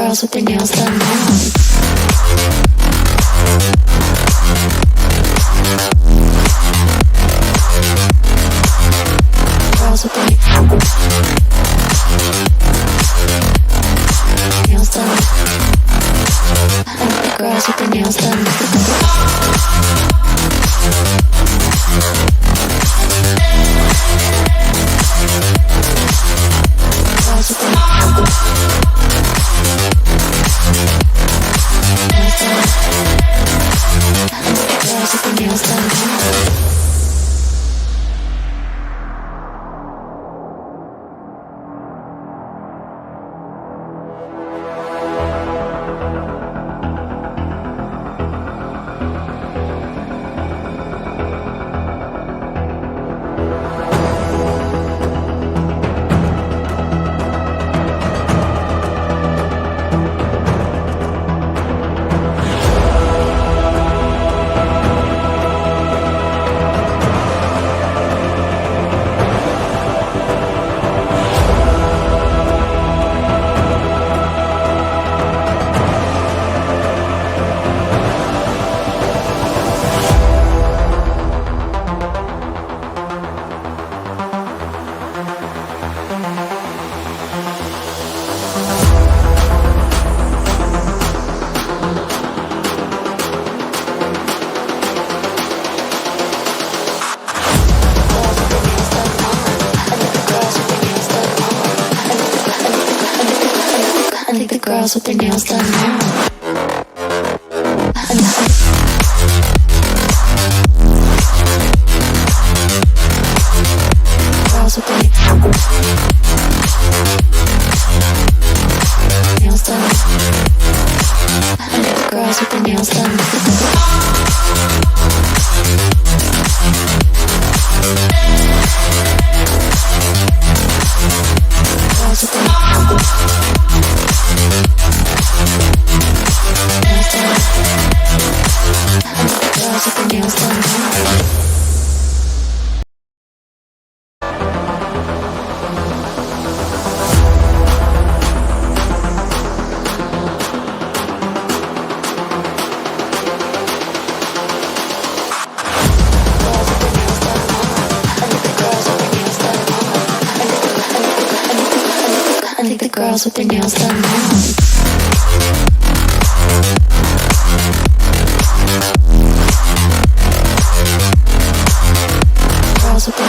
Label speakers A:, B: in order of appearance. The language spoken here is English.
A: girls with their nails done now. Girls with their nails done. I like the girls with their nails done. Girls with their nails done. I think the girls with their nails done now. Girls with their nails done. I think the girls with their nails done. Girls with their girls with their nails done. I think the girls with their nails done now. Girls with their